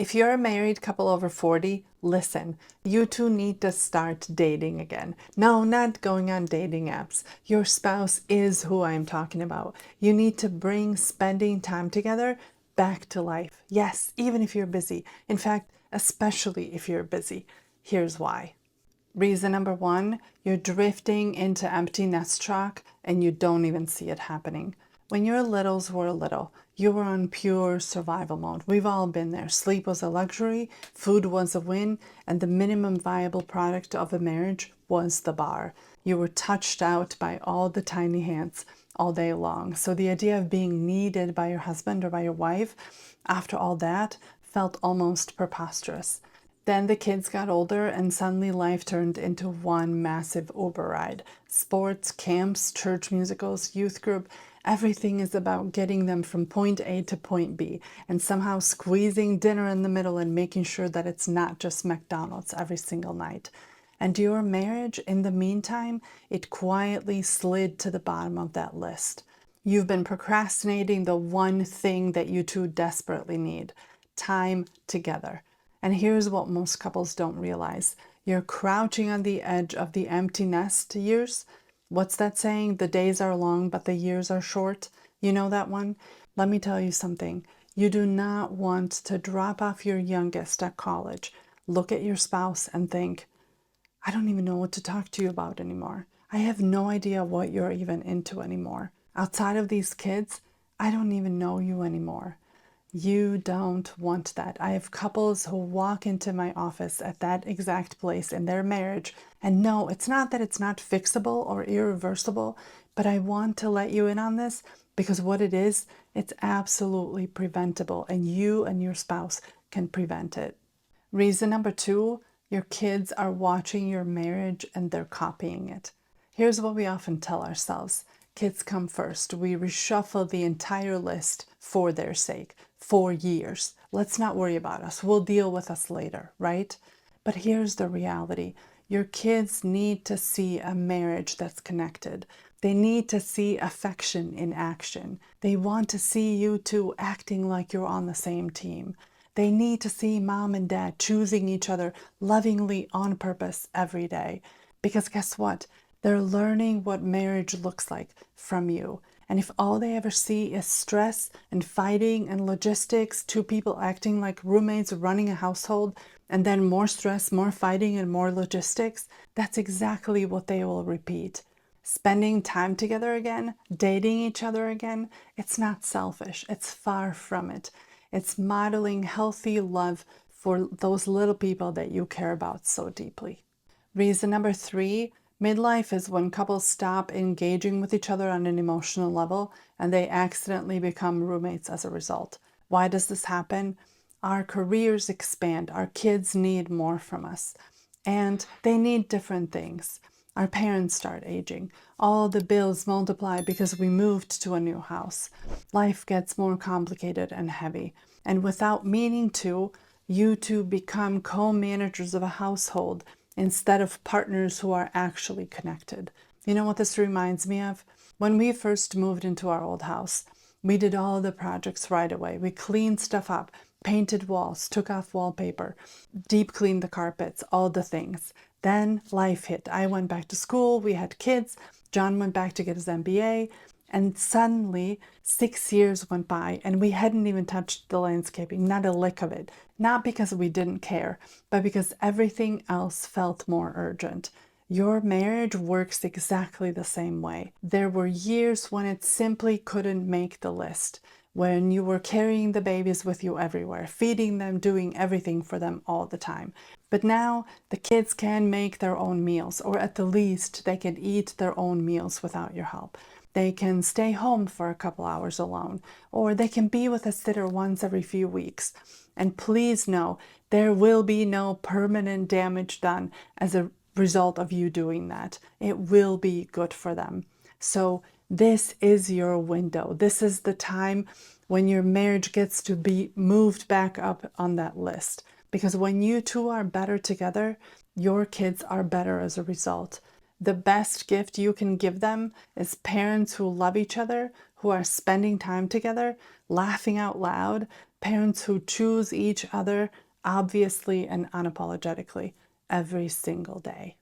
If you're a married couple over 40, listen, you two need to start dating again. No, not going on dating apps. Your spouse is who I'm talking about. You need to bring spending time together back to life. Yes, even if you're busy. In fact, especially if you're busy. Here's why. Reason number one, you're drifting into empty nest talk and you don't even see it happening. When your littles were little, you were on pure survival mode. We've all been there. Sleep was a luxury, food was a win, and the minimum viable product of a marriage was the bar. You were touched out by all the tiny hands all day long. So the idea of being needed by your husband or by your wife after all that felt almost preposterous. Then the kids got older and suddenly life turned into one massive Uber ride. Sports, camps, church musicals, youth group, everything is about getting them from point A to point B and somehow squeezing dinner in the middle and making sure that it's not just McDonald's every single night. And your marriage, in the meantime, it quietly slid to the bottom of that list. You've been procrastinating the one thing that you two desperately need: time together. And here's what most couples don't realize. You're crouching on the edge of the empty nest years. What's that saying? The days are long, but the years are short. You know that one? Let me tell you something. You do not want to drop off your youngest at college, look at your spouse and think, I don't even know what to talk to you about anymore. I have no idea what you're even into anymore. Outside of these kids, I don't even know you anymore. You don't want that. I have couples who walk into my office at that exact place in their marriage. And no, it's not that it's not fixable or irreversible, but I want to let you in on this because what it is, it's absolutely preventable and you and your spouse can prevent it. Reason number two, your kids are watching your marriage and they're copying it. Here's what we often tell ourselves. Kids come first. We reshuffle the entire list for their sake, for years. Let's not worry about us. We'll deal with us later, right? But here's the reality. Your kids need to see a marriage that's connected. They need to see affection in action. They want to see you two acting like you're on the same team. They need to see mom and dad choosing each other lovingly on purpose every day. Because guess what? They're learning what marriage looks like from you. And if all they ever see is stress and fighting and logistics, two people acting like roommates running a household, and then more stress, more fighting, and more logistics, that's exactly what they will repeat. Spending time together again, dating each other again, it's not selfish. It's far from it. It's modeling healthy love for those little people that you care about so deeply. Reason number three, midlife is when couples stop engaging with each other on an emotional level and they accidentally become roommates as a result. Why does this happen? Our careers expand, our kids need more from us, and they need different things. Our parents start aging. All the bills multiply because we moved to a new house. Life gets more complicated and heavy. And without meaning to, you two become co-managers of a household instead of partners who are actually connected. You know what this reminds me of? When we first moved into our old house, we did all the projects right away. We cleaned stuff up, painted walls, took off wallpaper, deep cleaned the carpets, all the things. Then life hit. I went back to school, we had kids, John went back to get his MBA, and suddenly 6 years went by and we hadn't even touched the landscaping, not a lick of it. Not because we didn't care, but because everything else felt more urgent. Your marriage works exactly the same way. There were years when it simply couldn't make the list, when you were carrying the babies with you everywhere, feeding them, doing everything for them all the time. But now the kids can make their own meals, or at the least they can eat their own meals without your help. They can stay home for a couple hours alone, or they can be with a sitter once every few weeks. And please know, there will be no permanent damage done as a result of you doing that. It will be good for them. So this is your window. This is the time when your marriage gets to be moved back up on that list. Because when you two are better together, your kids are better as a result. The best gift you can give them is parents who love each other, who are spending time together, laughing out loud, Parents who choose each other obviously and unapologetically every single day.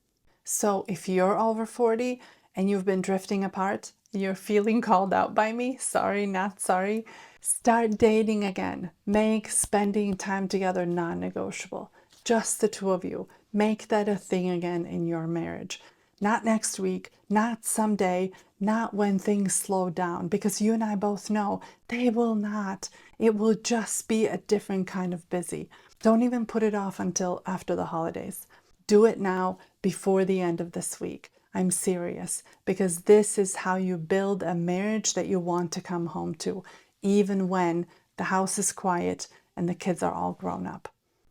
So if you're over 40 and you've been drifting apart, you're feeling called out by me, sorry, not sorry, start dating again. Make spending time together non-negotiable. Just the two of you. Make that a thing again in your marriage. Not next week, not someday, not when things slow down, because you and I both know they will not. It will just be a different kind of busy. Don't even put it off until after the holidays. Do it now before the end of this week. I'm serious, because this is how you build a marriage that you want to come home to, even when the house is quiet and the kids are all grown up.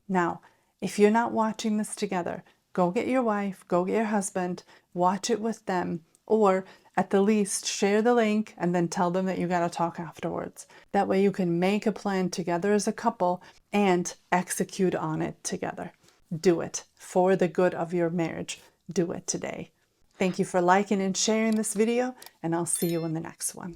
Now, if you're not watching this together, go get your wife, go get your husband, watch it with them, or at the least share the link and then tell them that you got to talk afterwards. That way you can make a plan together as a couple and execute on it together. Do it for the good of your marriage. Do it today. Thank you for liking and sharing this video, and I'll see you in the next one.